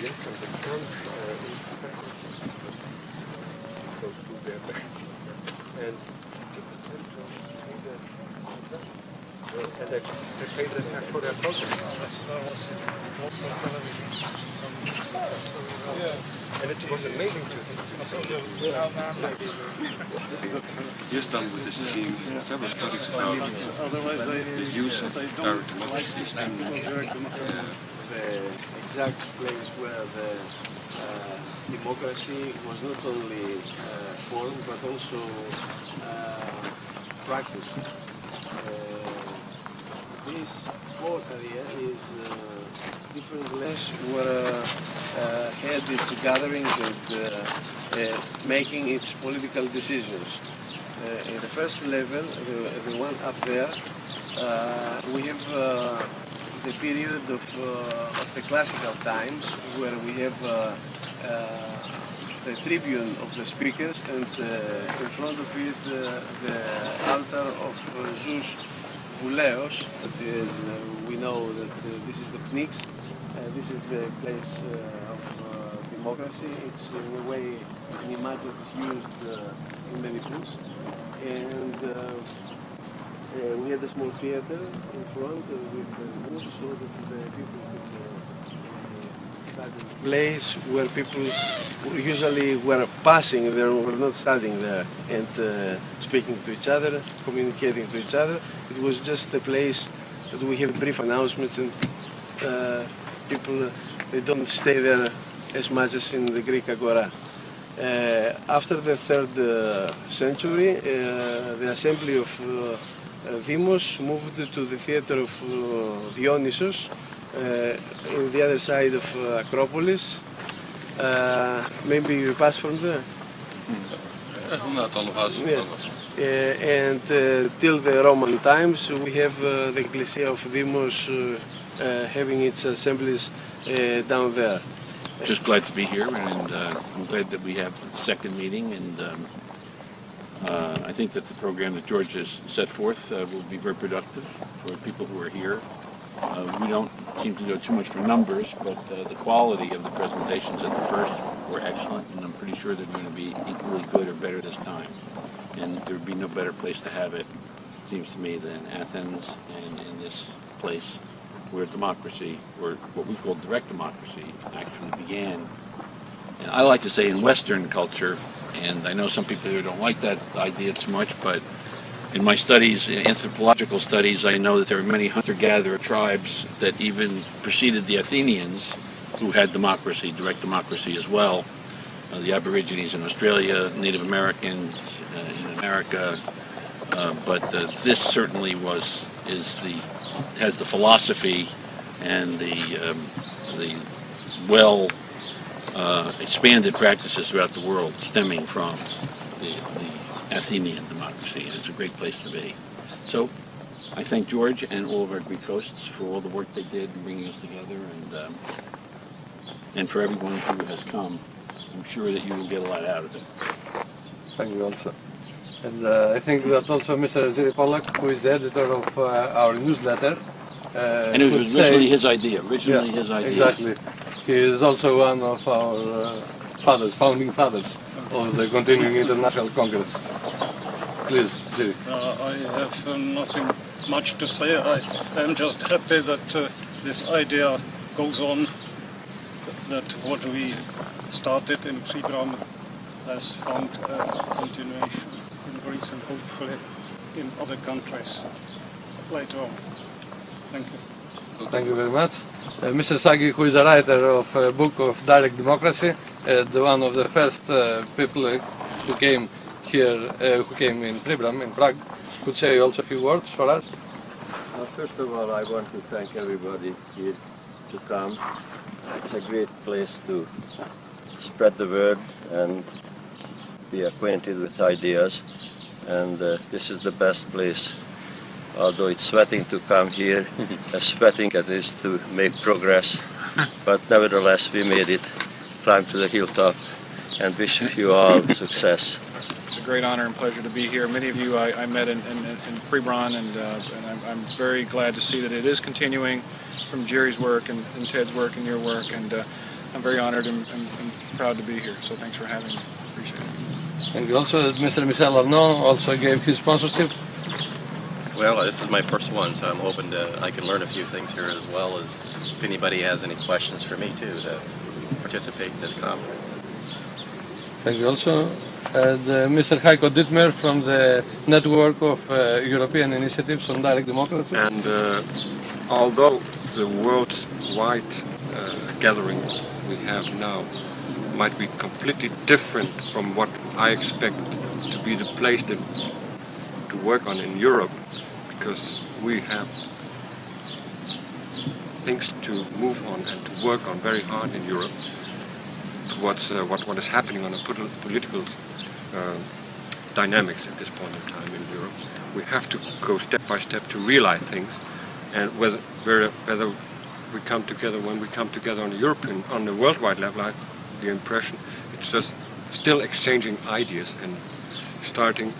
Yes, and the front goes to their back. And they paid the tax for their program. And it was amazing to Just done with this team several studies about the use of direct democracy the exact place where the democracy was not only formed but also practiced. This whole area is different places where had its gatherings and making its political decisions. In the first level, the one up there, we have the period of the classical times, where we have the tribune of the speakers, and in front of it the altar of Zeus Vouleos. That is, we know that this is the Πνίks. This is the place of democracy. It's in a way an image that is used in many books. And we had a small theater in front with wood so that the people could study. Place where people usually were passing, they were not standing there and speaking to each other, communicating to each other. It was just a place that we have brief announcements, and people, they don't stay there as much as in the Greek Agora. After the 3rd century, the assembly of Demos moved to the theater of Dionysos, in the other side of Acropolis. Maybe you pass from there? And till the Roman times, we have the Ecclesia of Demos having its assemblies down there. Just glad to be here, and I'm glad that we have the second meeting, and I think that the program that George has set forth will be very productive for people who are here. We don't seem to go too much for numbers, but the quality of the presentations at the first were excellent, and I'm pretty sure they're going to be equally good or better this time. And there would be no better place to have it, seems to me, than Athens and in this place where democracy, or what we call direct democracy, actually began. And I like to say in Western culture, and I know some people here don't like that idea too much, but in my studies, anthropological studies, I know that there are many hunter-gatherer tribes that even preceded the Athenians, who had democracy, direct democracy as well. The Aborigines in Australia, Native Americans in America, but this certainly has the philosophy and the well expanded practices throughout the world stemming from the Athenian democracy, and it's a great place to be. So I thank George and all of our Greek hosts for all the work they did in bringing us together, and for everyone who has come. I'm sure that you will get a lot out of it. Thank you also. And I think that also Mr. Ziri Pollack, who is the editor of our newsletter, and it was originally his idea. His idea. Exactly. He is also one of our founding fathers of the Continuing International Congress. Please, Ziri. I have nothing much to say. I am just happy that this idea goes on, that what we started in Příbram has found continuation in Greece and hopefully in other countries later on. Thank you. Thank you very much. Mr. Sagi, who is a writer of a book of direct democracy, one of the first people who came here, who came in Příbram, in Prague, could say also a few words for us. First of all, I want to thank everybody here to come. It's a great place to spread the word and be acquainted with ideas, and this is the best place. Although it's sweating to come here, as sweating it is to make progress, but nevertheless we made it, climb to the hilltop, and wish you all success. It's a great honor and pleasure to be here. Many of you I met in Příbram, and I'm very glad to see that it is continuing from Jerry's work and Ted's work and your work, and I'm very honored and proud to be here. So thanks for having me. Appreciate it. And also Mr. Michel Arnaud also gave his sponsorship. Well, this is my first one, so I'm hoping I can learn a few things here as well as if anybody has any questions for me too to participate in this conference. Thank you also. And Mr. Heiko Dittmer from the Network of European Initiatives on Direct Democracy. And although the worldwide gathering we have now might be completely different from what I expect to be the place to work on in Europe, because we have things to move on and to work on very hard in Europe towards what is happening on a political dynamics at this point in time in Europe. We have to go step by step to realize things, and whether we come together, when we come together on the European, on the worldwide level, I have the impression it's just still exchanging ideas and starting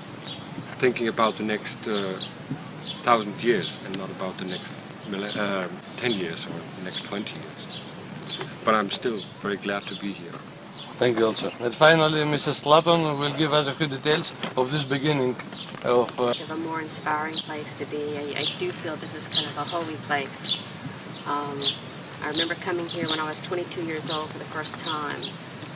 thinking about the next 1,000 years and not about the next 10 years or the next 20 years. But I'm still very glad to be here. Thank you also. And finally, Mrs. Laton will give us a few details of this beginning of a more inspiring place to be. I do feel this is kind of a holy place. I remember coming here when I was 22 years old for the first time,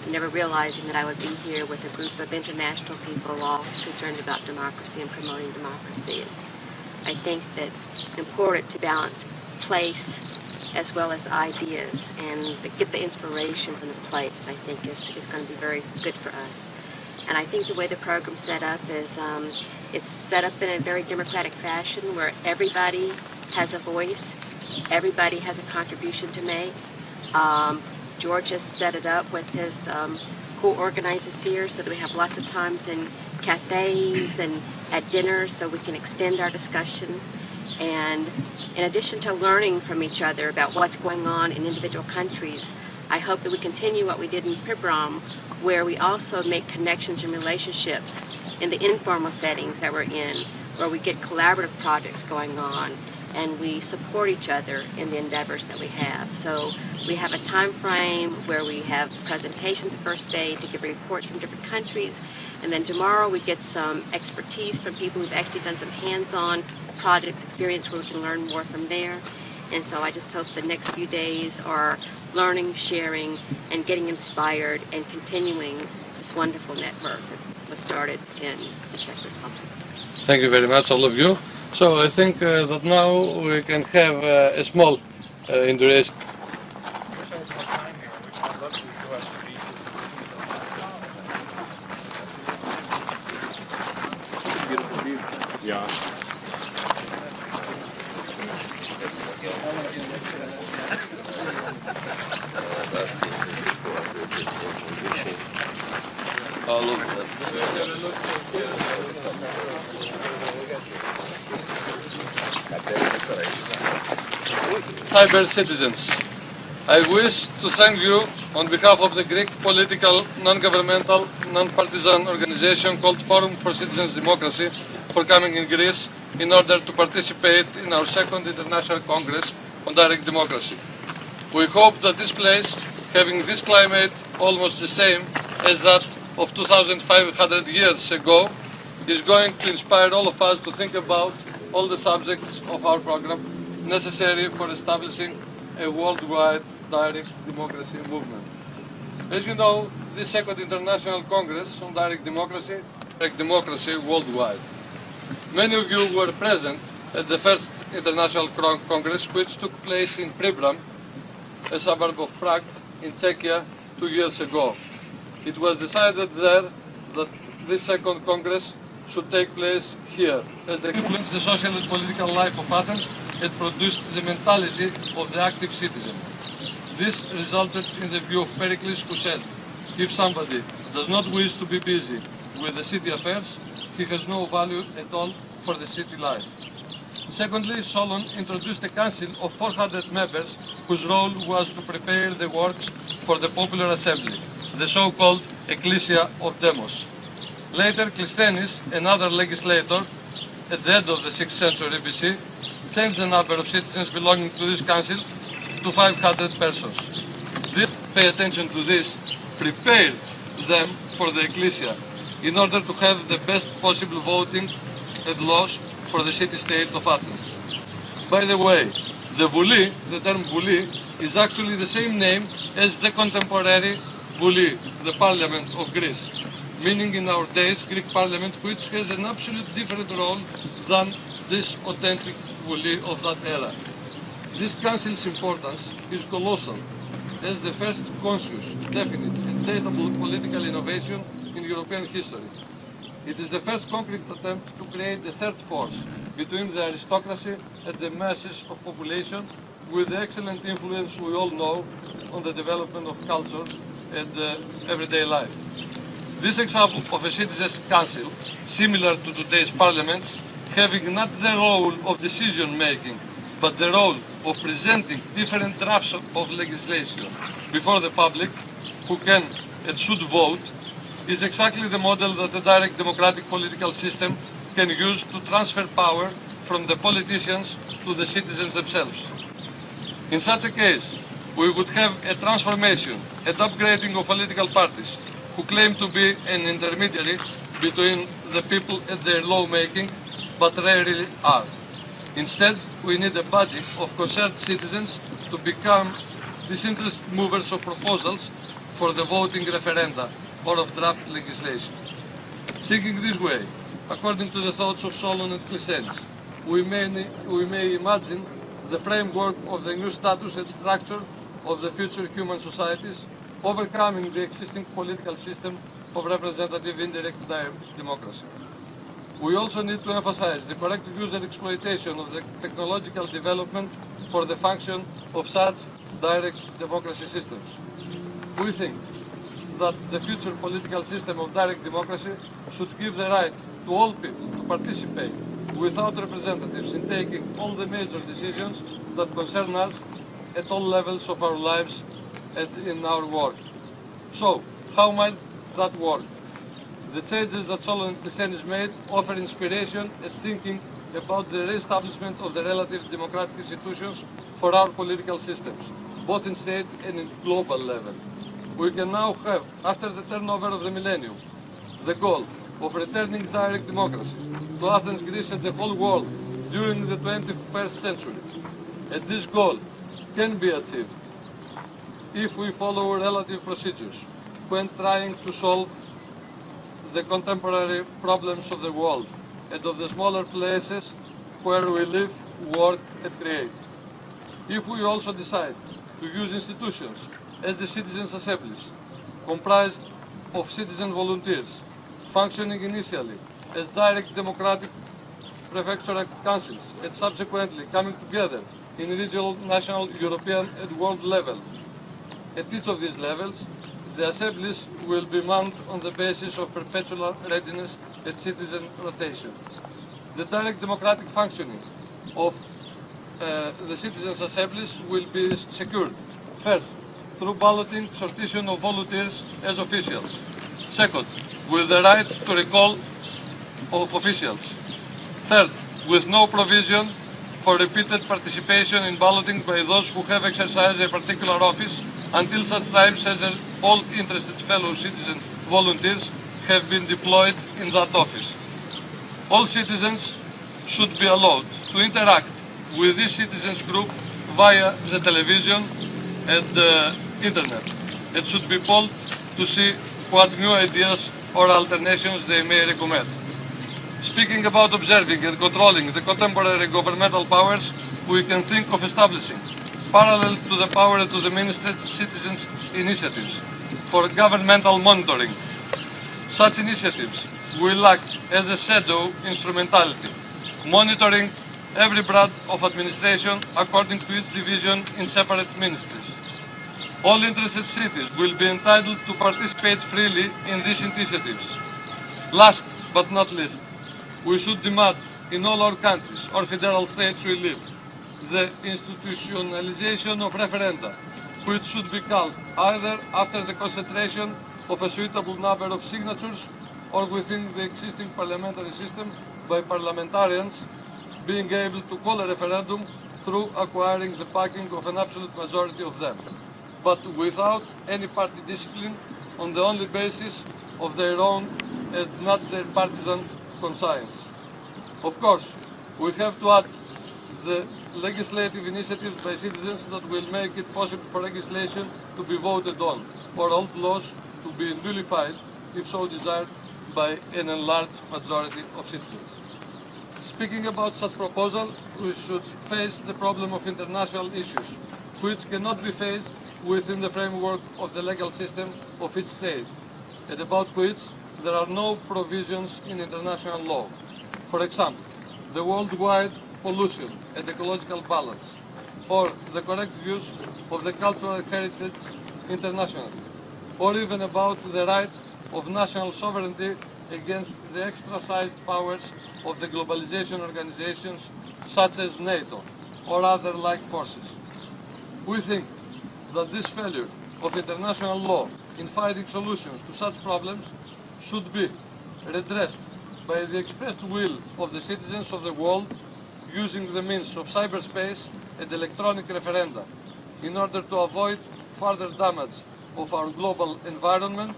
never realizing that I would be here with a group of international people all concerned about democracy and promoting democracy. And I think that it's important to balance place as well as ideas, and get the inspiration from the place, I think is going to be very good for us. And I think the way the program's set up is it's set up in a very democratic fashion where everybody has a voice, everybody has a contribution to make. George has set it up with his co-organizers here so that we have lots of times in cafes and at dinners so we can extend our discussion. And in addition to learning from each other about what's going on in individual countries, I hope that we continue what we did in Pribram, where we also make connections and relationships in the informal settings that we're in, where we get collaborative projects going on, and we support each other in the endeavors that we have. So we have a time frame where we have presentations the first day to give reports from different countries, and then tomorrow we get some expertise from people who've actually done some hands-on project experience where we can learn more from there. And so I just hope the next few days are learning, sharing, and getting inspired and continuing this wonderful network that was started in the Czech Republic. Thank you very much, all of you. So I think that now we can have a small induration. Yeah. Cyber citizens, I wish to thank you on behalf of the Greek political, non-governmental, non-partisan organization called Forum for Citizens Democracy for coming in Greece in order to participate in our second International Congress on Direct Democracy. We hope that this place, having this climate almost the same as that of 2,500 years ago, is going to inspire all of us to think about all the subjects of our program necessary for establishing a worldwide direct democracy movement. As you know, this second International Congress on direct democracy worldwide. Many of you were present at the first International Congress, which took place in Pribram, a suburb of Prague in Czechia 2 years ago. It was decided there that this second Congress should take place here, as it influenced the social and political life of Athens and produced the mentality of the active citizen. This resulted in the view of Pericles, who said, if somebody does not wish to be busy with the city affairs, he has no value at all for the city life. Secondly, Solon introduced a council of 400 members whose role was to prepare the works for the popular assembly, the so-called Ecclesia of Demos. Later, Clisthenes, another legislator, at the end of the 6th century BC, changed the number of citizens belonging to this council to 500 persons. didn't pay attention to this, prepared them for the Ecclesia in order to have the best possible voting and laws for the city-state of Athens. By the way, the Vouli, the term Vouli, is actually the same name as the contemporary Vouli, the Parliament of Greece, meaning in our days Greek Parliament, which has an absolutely different role than this authentic Vouli of that era. This council's importance is colossal, as the first conscious, definite and datable political innovation in European history. It is the first concrete attempt to create the third force between the aristocracy and the masses of population, with the excellent influence we all know on the development of culture and everyday life. This example of a citizens' council, similar to today's parliaments, having not the role of decision-making, but the role of presenting different drafts of legislation before the public, who can and should vote, is exactly the model that the direct democratic political system can use to transfer power from the politicians to the citizens themselves. In such a case, we would have a transformation and upgrading of political parties who claim to be an intermediary between the people and their lawmaking, but rarely are. Instead, we need a body of concerned citizens to become disinterested movers of proposals for the voting referenda or of draft legislation. Thinking this way, according to the thoughts of Solon and Clisthenes, we may imagine the framework of the new status and structure of the future human societies, overcoming the existing political system of representative indirect democracy. We also need to emphasize the correct use and exploitation of the technological development for the function of such direct democracy systems. We think that the future political system of direct democracy should give the right to all people to participate without representatives in taking all the major decisions that concern us at all levels of our lives and in our work. So, how might that work? The changes that Solon and Clisthenes made offer inspiration and thinking about the re-establishment of the relative democratic institutions for our political systems, both in state and in global level. We can now have, after the turnover of the millennium, the goal of returning direct democracy to Athens, Greece and the whole world during the 21st century. And this goal can be achieved if we follow relative procedures when trying to solve the contemporary problems of the world and of the smaller places where we live, work and create. If we also decide to use institutions as the citizens' assemblies, comprised of citizen volunteers, functioning initially as direct democratic prefectural councils and subsequently coming together in regional, national, European and world level. At each of these levels, the assemblies will be manned on the basis of perpetual readiness and citizen rotation. The direct democratic functioning of the citizens' assemblies will be secured. First, through balloting sortition of volunteers as officials. Second, with the right to recall of officials. Third, with no provision for repeated participation in balloting by those who have exercised a particular office until such times as all interested fellow citizen volunteers have been deployed in that office. All citizens should be allowed to interact with this citizens group via the television and the internet. It should be polled to see what new ideas or alternations they may recommend. Speaking about observing and controlling the contemporary governmental powers, we can think of establishing, parallel to the power to the Ministry citizens' initiatives for governmental monitoring. Such initiatives will act as a shadow instrumentality, monitoring every branch of administration according to its division in separate ministries. All interested cities will be entitled to participate freely in these initiatives. Last but not least, we should demand in all our countries or federal states we live the institutionalization of referenda, which should be called either after the concentration of a suitable number of signatures or within the existing parliamentary system by parliamentarians being able to call a referendum through acquiring the backing of an absolute majority of them. but without any party discipline, on the only basis of their own and not their partisan conscience. Of course, we have to add the legislative initiatives by citizens that will make it possible for legislation to be voted on, or old laws to be nullified, if so desired, by an enlarged majority of citizens. Speaking about such proposal, we should face the problem of international issues, which cannot be faced within the framework of the legal system of each state, and about which there are no provisions in international law. For example, the worldwide pollution and ecological balance, or the correct use of the cultural heritage internationally, or even about the right of national sovereignty against the exercised powers of the globalization organizations such as NATO or other like forces. We think that this failure of international law in finding solutions to such problems should be redressed by the expressed will of the citizens of the world using the means of cyberspace and electronic referenda in order to avoid further damage of our global environment,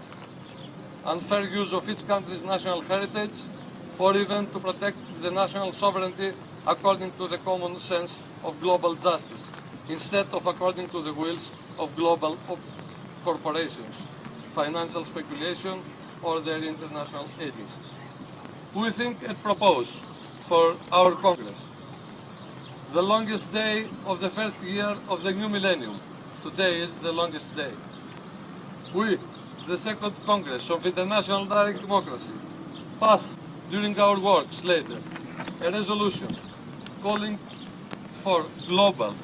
unfair use of each country's national heritage, or even to protect the national sovereignty according to the common sense of global justice, instead of according to the wills of global corporations, financial speculation, or their international agencies. We think and propose for our Congress the longest day of the first year of the new millennium. Today is the longest day. We, the Second Congress of International Direct Democracy, pass during our works later a resolution calling for global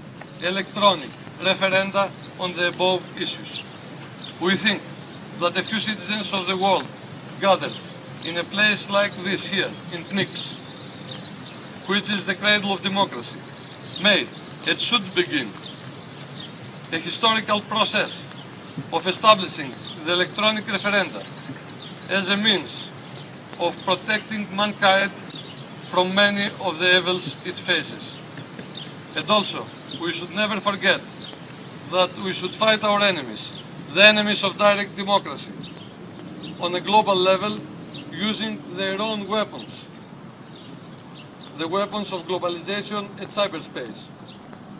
electronic referenda on the above issues. We think that a few citizens of the world gathered in a place like this here, in Πνύκα, which is the cradle of democracy, may and should begin a historical process of establishing the electronic referenda as a means of protecting mankind from many of the evils it faces. And also, we should never forget that we should fight our enemies, the enemies of direct democracy, on a global level using their own weapons, the weapons of globalization and cyberspace.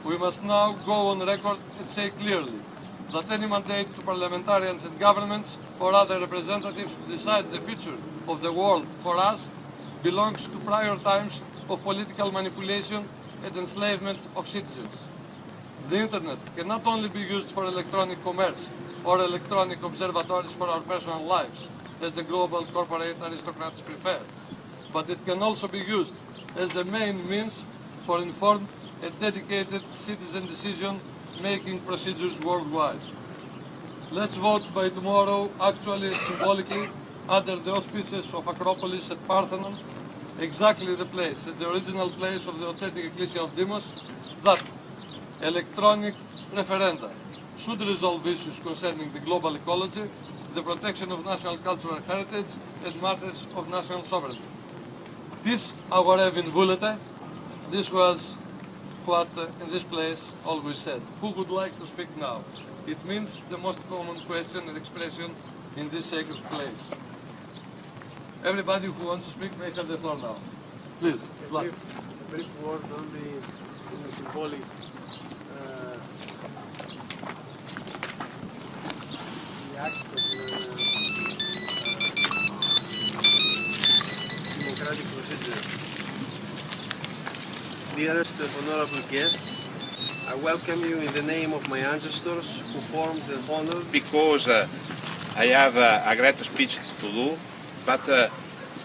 We must now go on record and say clearly that any mandate to parliamentarians and governments or other representatives to decide the future of the world for us belongs to prior times of political manipulation and enslavement of citizens. The Internet can not only be used for electronic commerce or electronic observatories for our personal lives, as the global corporate aristocrats prefer, but it can also be used as the main means for informed and dedicated citizen decision-making procedures worldwide. Let's vote by tomorrow, actually symbolically, under the auspices of Acropolis at Parthenon, exactly the place, at the original place of the authentic Ecclesia of Demos, that electronic referenda should resolve issues concerning the global ecology, the protection of national cultural heritage, and matters of national sovereignty. This αγορεύει βούλετε. This was what in this place always said. Who would like to speak now? It means the most common question and expression in this sacred place. Everybody who wants to speak may have the floor now. Please. A brief word on the symbolic the act of democratic procedure. Dearest honorable guests, I welcome you in the name of my ancestors who formed the honor. Because I have a great speech to do, but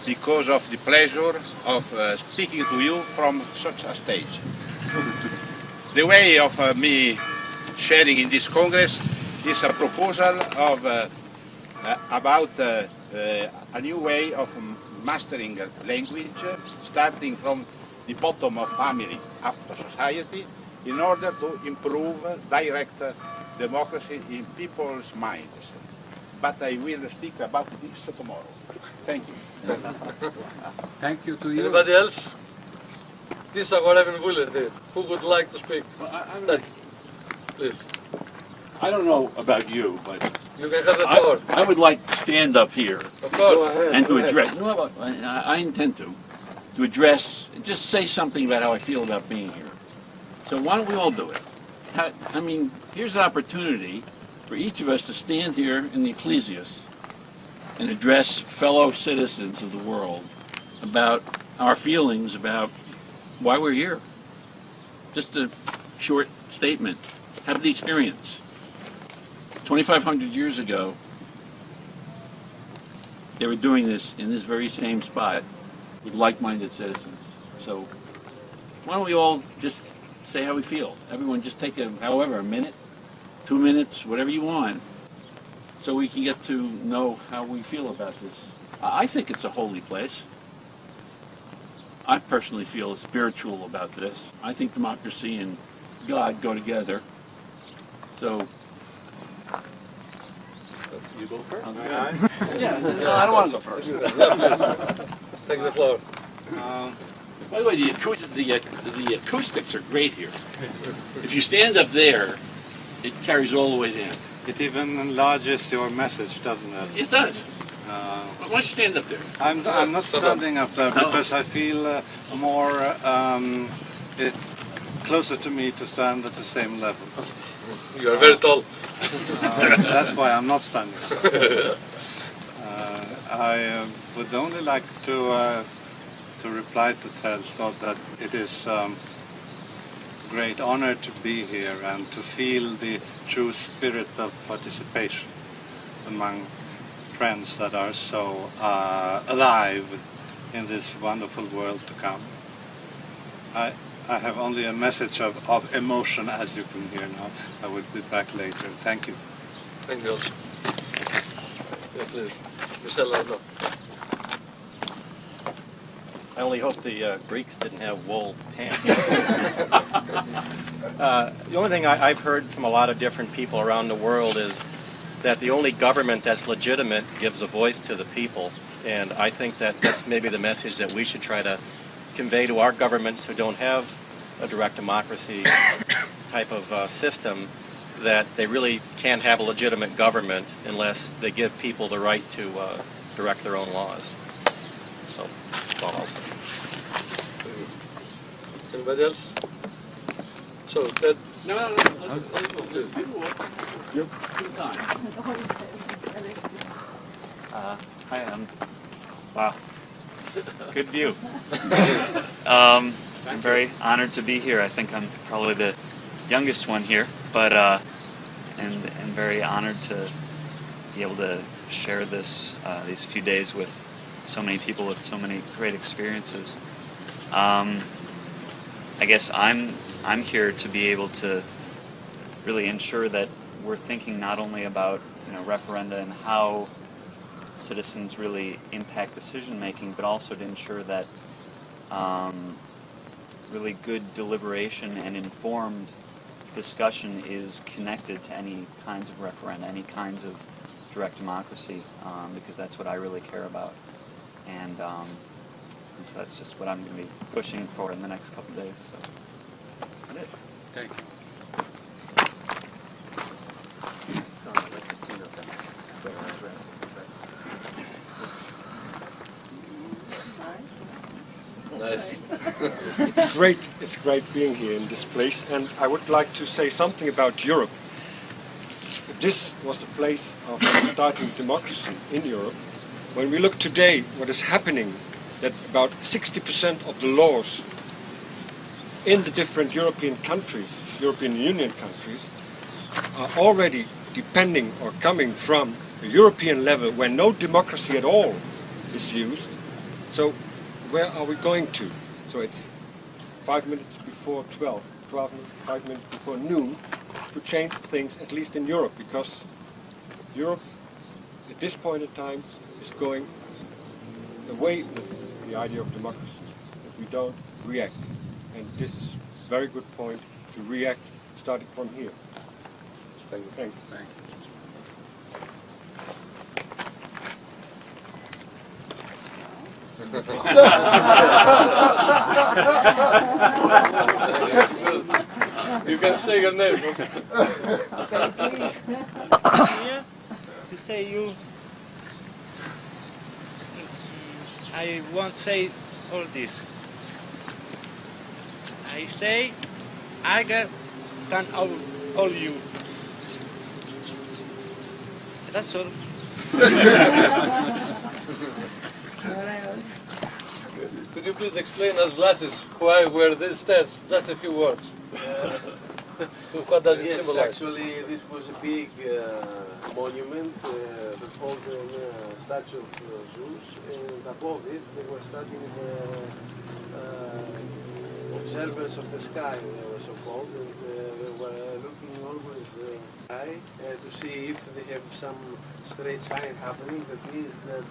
because of the pleasure of speaking to you from such a stage. The way of me sharing in this Congress is a proposal of about a new way of mastering language, starting from the bottom of family up to society, in order to improve direct democracy in people's minds. But I will speak about this tomorrow. Thank you. Thank you to you. Anybody else? This αγορεύει βούλετε. Who would like to speak? I'm Please. I don't know about you, but You can have the floor. I would like to stand up here Of course. and to address. No, I intend to address, just say something about how I feel about being here. So why don't we all do it? I mean, here's an opportunity for each of us to stand here in the Ecclesias and address fellow citizens of the world about our feelings about why we're here. Just a short statement. Have the experience. 2,500 years ago, they were doing this in this very same spot with like-minded citizens. So why don't we all just say how we feel? Everyone just take a minute, 2 minutes, whatever you want, so we can get to know how we feel about this. I think it's a holy place. I personally feel spiritual about this. I think democracy and God go together. So, You go first. Yeah, no, I don't want to go first. Take the floor. by the way, the acoustics are great here. If you stand up there, it carries all the way down. It even enlarges your message, doesn't it? It does. Why don't you stand up there? I'm not standing up there because I feel more closer to me to stand at the same level. You are very tall. That's why I'm not standing up. I would only like to reply to Ted that it is a great honor to be here and to feel the true spirit of participation among friends that are so alive in this wonderful world to come. I have only a message of emotion, as you can hear now. I will be back later. Thank you. Thank you. Yeah, please. Ν.Ελ.Σ.Ε. I only hope the Greeks didn't have wool pants. The only thing I've heard from a lot of different people around the world is that the only government that's legitimate gives a voice to the people. And I think that that's maybe the message that we should try to convey to our governments who don't have a direct democracy type of system, that they really can't have a legitimate government unless they give people the right to direct their own laws. So, that's all I'll say. Anybody else? So, Ted. No. Hi, wow, good view. I'm very honored to be here. I think I'm probably the youngest one here, but and very honored to be able to share this these few days with so many people with so many great experiences. I guess I'm here to be able to really ensure that we're thinking not only about referenda and how citizens really impact decision making, but also to ensure that really good deliberation and informed discussion is connected to any kinds of referenda, any kinds of direct democracy, because that's what I really care about. And so that's just what I'm going to be pushing for in the next couple of days. So that's about it. Thank you. Nice. It's great being here in this place, and I would like to say something about Europe. This was the place of starting democracy in Europe. When we look today, what is happening, that about 60% of the laws in the different European countries, European Union countries, are already depending or coming from a European level where no democracy at all is used. So where are we going to? So it's 5 minutes before 12, 5 minutes before noon, to change things, at least in Europe, because Europe at this point in time is going away with the idea of democracy, if we don't react. And this is a very good point to react, starting from here. Thank you. Thanks. Thank you. You can say your name. Okay, please. Here to say you. I won't say all this. I say Agar than all you. That's all. Could you please explain us glasses why were these stairs? Just a few words. What does it Yes, symbolize? actually this was a big monument that holds a statue of Zeus, and above it they were studying observers of the sky, they were so called, and they were looking always high to see if they have some straight sign happening, that is that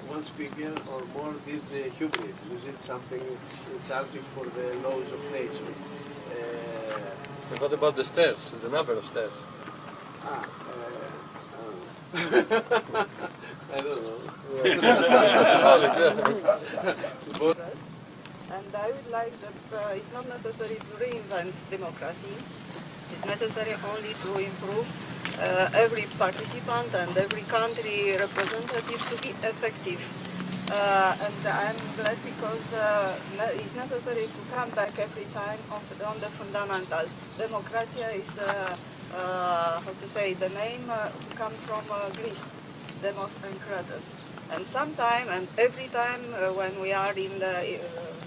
one speaker or more did the hubris, they did something insulting for the laws of nature. And what about the stairs, the number of stairs? I don't know. And I would like that it's not necessary to reinvent democracy. It's necessary only to improve every participant and every country representative to be effective. And I'm glad because it's necessary to come back every time on the fundamentals. Democratia is, how to say, the name comes from Greece, demos and kratos. And sometime and every time when we are in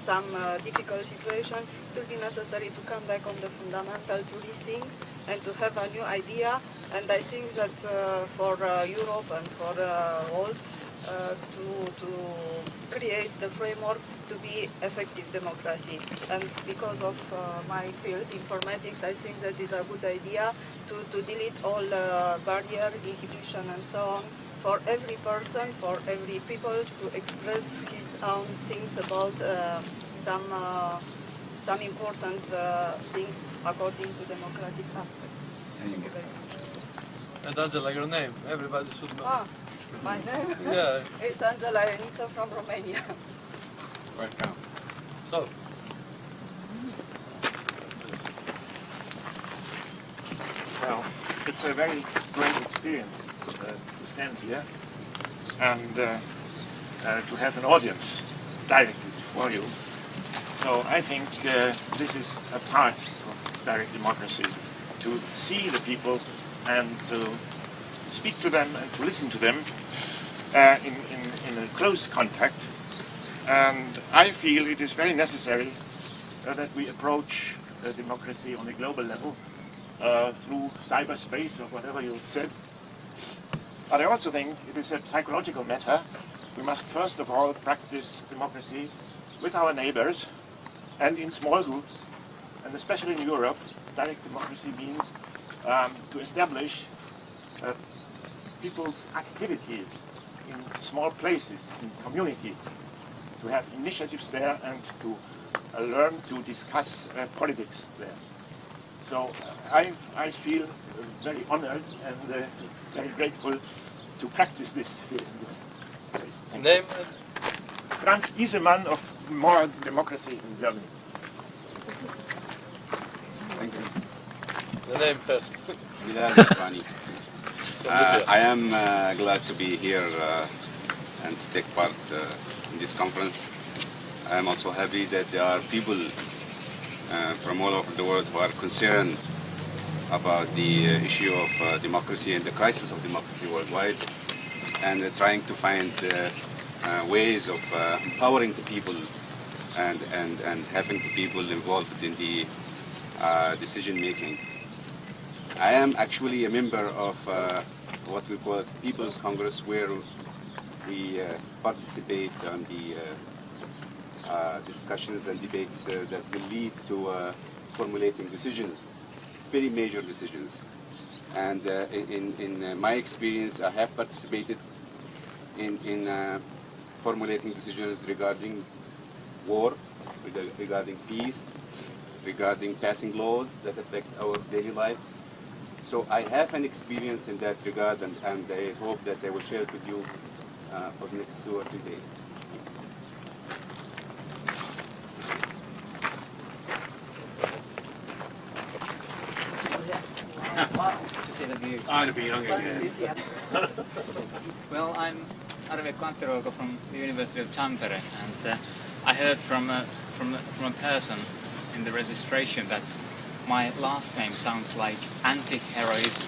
some difficult situation, it will be necessary to come back on the fundamental, to rethink and to have a new idea. And I think that for Europe and for the world, to create the framework to be effective democracy. And because of my field, informatics, I think that is a good idea to delete all barrier, inhibition and so on, for every person, for every people to express his own things about some important things according to democratic aspects. Thank you very much. And Angela, your name, everybody should know. My name? Yeah. It's Angela Ioniță from Romania. Welcome. So. Well, it's a very great experience to stand here and to have an audience directly for you. So I think this is a part of direct democracy, to see the people and to speak to them and to listen to them in a close contact. And I feel it is very necessary that we approach democracy on a global level through cyberspace or whatever you said. But I also think it is a psychological matter. We must first of all practice democracy with our neighbors and in small groups, and especially in Europe, direct democracy means to establish people's activities in small places, in communities, to have initiatives there and to learn to discuss politics there. So I feel very honored and very grateful to practice this here in this place. Name? Franz Isemann of More Democracy in Germany. Thank you. The name first. I am glad to be here and to take part in this conference. I am also happy that there are people from all over the world who are concerned about the issue of democracy and the crisis of democracy worldwide, and trying to find ways of empowering the people and having the people involved in the decision making. I am actually a member of what we call People's Congress, where we participate on the discussions and debates that will lead to formulating decisions, very major decisions. And in my experience, I have participated in formulating decisions regarding war, regarding peace, regarding passing laws that affect our daily lives. So I have an experience in that regard, and I hope that I will share it with you for the next 2 or 3 days. to see the view. I'm to be young again. Well, I'm Arve Kvantiroiko from the University of Tampere, and I heard from a person in the registration that my last name sounds like anti-heroism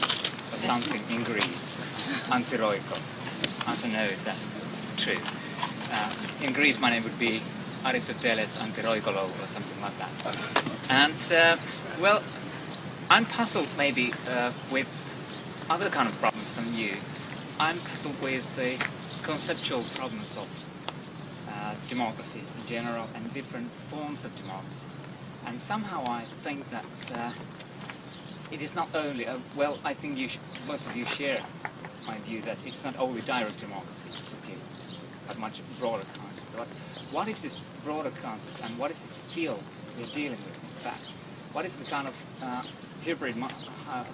or something in Greece. Antiroiko. I don't know if that's true. In Greece, my name would be Aristoteles Antiroikolou or something like that. And, well, I'm puzzled maybe with other kind of problems than you. I'm puzzled with the conceptual problems of democracy in general and different forms of democracy. And somehow I think that it is not only, well, I think most of you share my view that it's not only direct democracy, but much broader concept. But what is this broader concept and what is this field we're dealing with in fact? What is the kind of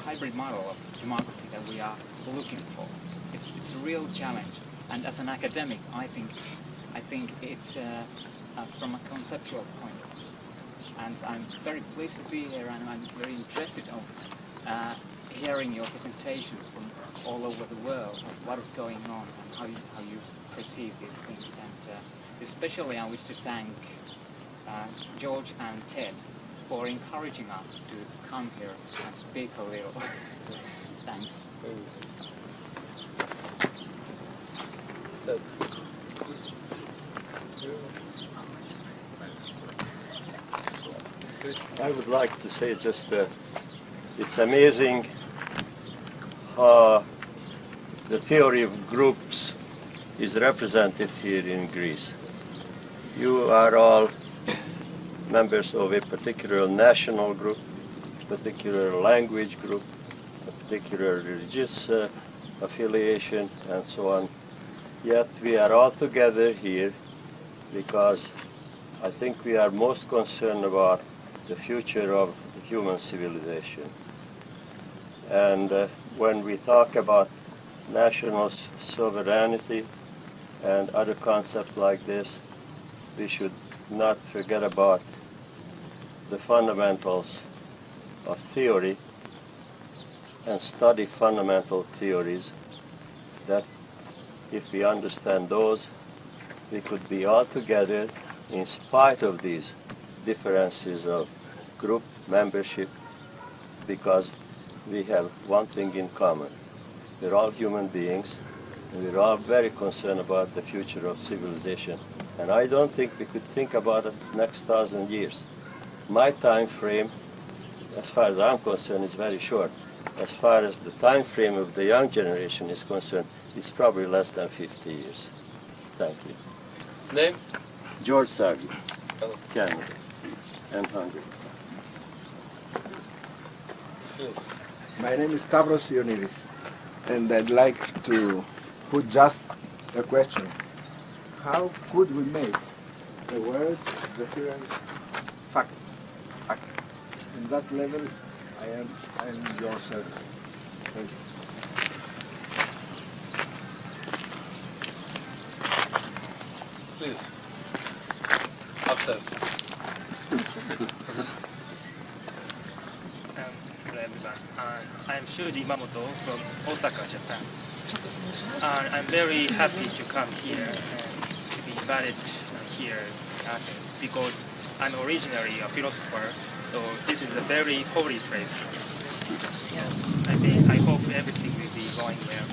hybrid model of democracy that we are looking for? It's a real challenge, and as an academic, I think it's from a conceptual point of view. And I'm very pleased to be here, and I'm very interested in hearing your presentations from all over the world of what is going on and how you perceive these things. And especially I wish to thank George and Ted for encouraging us to come here and speak a little. Thanks. I would like to say just it's amazing how the theory of groups is represented here in Greece. You are all members of a particular national group, particular language group, a particular religious affiliation, and so on. Yet we are all together here because I think we are most concerned about the future of human civilization. And when we talk about national sovereignty and other concepts like this, we should not forget about the fundamentals of theory and study fundamental theories, that if we understand those, we could be all together in spite of these differences of group membership, because we have one thing in common. We're all human beings, and we're all very concerned about the future of civilization. And I don't think we could think about it next 1,000 years. My time frame, as far as I'm concerned, is very short. As far as the time frame of the young generation is concerned, it's probably less than 50 years. Thank you. Name? George Sagi, Canada, and Hungary. My name is Stavros Ioannidis, and I'd like to put just a question. How could we make the words, the theorems, fact? In that level, I am in your service. Thank you. Please. After. Hello everyone. I'm Shuji Mamoto from Osaka, Japan. I'm very happy to come here and to be invited here in Athens because I'm originally a philosopher, so this is a very holy place for me. I hope everything will be going well.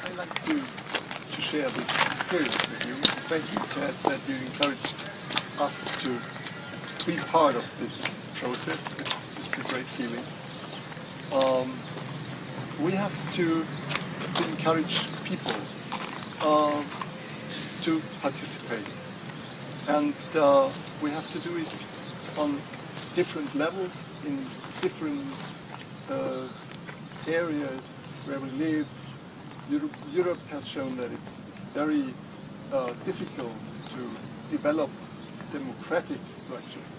I'd like to share the experience with you. Thank you, Ted, that you encouraged us to be part of this process. It's a great feeling. We have to encourage people to participate, and we have to do it on different levels, in different areas where we live. Europe has shown that it's very difficult to develop democratic structures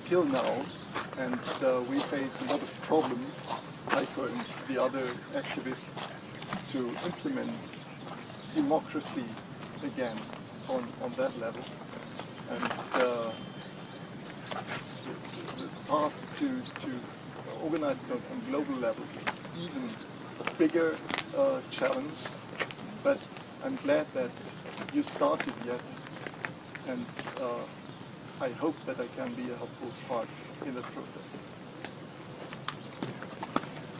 till now, and we face a lot of problems, like the other activists, to implement democracy again on that level. And the task to organize it on global level is even a bigger challenge. But I'm glad that you started yet, and I hope that I can be a helpful part in the process.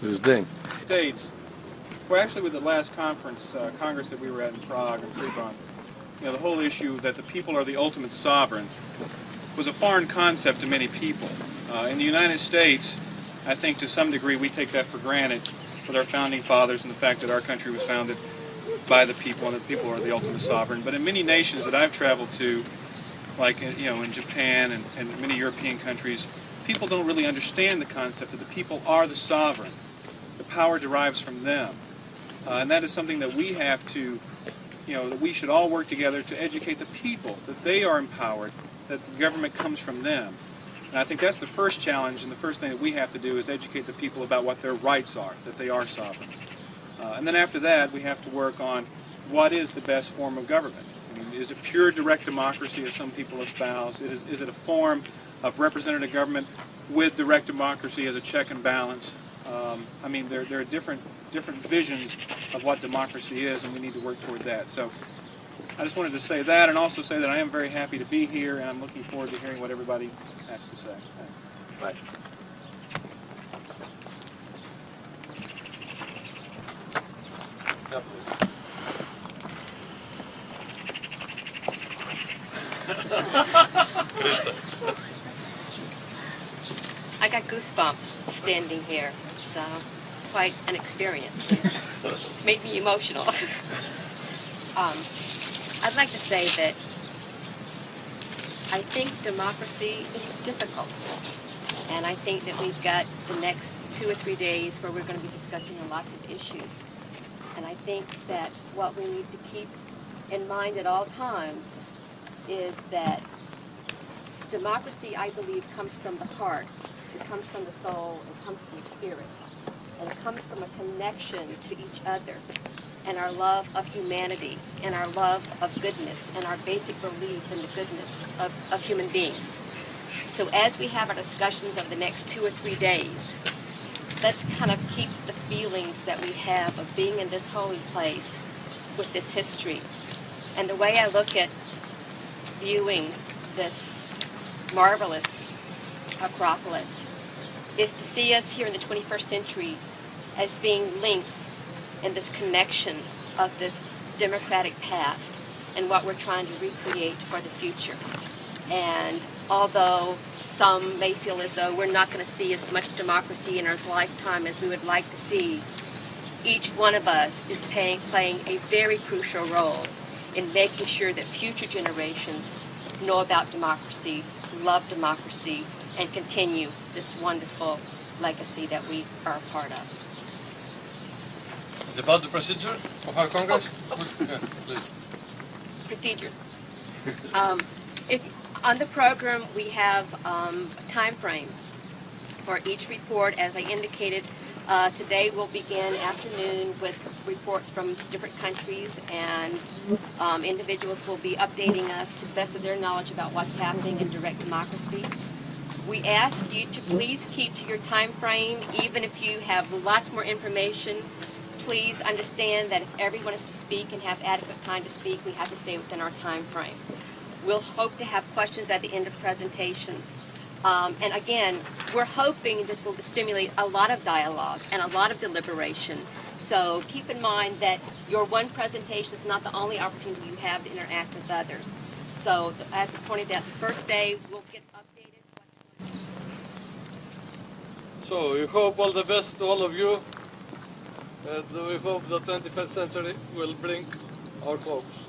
Who's Dane? States, well, actually, with the last Congress that we were at in Prague and Pribram, the whole issue that the people are the ultimate sovereign was a foreign concept to many people. In the United States, I think to some degree we take that for granted with our founding fathers and the fact that our country was founded by the people and the people are the ultimate sovereign. But in many nations that I've traveled to, like in Japan and many European countries, people don't really understand the concept that the people are the sovereign. The power derives from them. And that is something that we have to, that we should all work together to educate the people, that they are empowered, that the government comes from them. And I think that's the first challenge, and the first thing that we have to do is educate the people about what their rights are, that they are sovereign. And then after that, we have to work on what is the best form of government. I mean, is it pure direct democracy, as some people espouse? Is it a form of representative government with direct democracy as a check and balance? I mean, there are different visions of what democracy is, and we need to work toward that. So I just wanted to say that, and also say that I am very happy to be here, and I'm looking forward to hearing what everybody has to say. Thanks. Bye. I got goosebumps standing here. It's quite an experience. It's made me emotional. I'd like to say that I think democracy is difficult. And I think that we've got the next 2 or 3 days where we're going to be discussing a lot of issues. And I think that what we need to keep in mind at all times is that democracy, I believe, comes from the heart. It comes from the soul. It comes from the spirit. And it comes from a connection to each other and our love of humanity and our love of goodness and our basic belief in the goodness of human beings. So as we have our discussions of the next 2 or 3 days, let's kind of keep the feelings that we have of being in this holy place with this history. And the way I look at viewing this marvelous Acropolis is to see us here in the 21st century as being links in this connection of this democratic past and what we're trying to recreate for the future. And although some may feel as though we're not going to see as much democracy in our lifetime as we would like to see, each one of us is playing a very crucial role in making sure that future generations know about democracy, love democracy, and continue this wonderful legacy that we are a part of. About the procedure of our Congress? Yeah, please. Procedure. On the program, we have time frames for each report. As I indicated, today we'll begin afternoon with reports from different countries, and individuals will be updating us to the best of their knowledge about what's happening in direct democracy. We ask you to please keep to your time frame, even if you have lots more information. Please understand that if everyone is to speak and have adequate time to speak, we have to stay within our time frame. We'll hope to have questions at the end of presentations. And again, we're hoping this will stimulate a lot of dialogue and a lot of deliberation. So keep in mind that your one presentation is not the only opportunity you have to interact with others. So as I pointed out, the first day we'll get updated. So we hope all the best to all of you. And we hope the 21st century will bring our hopes.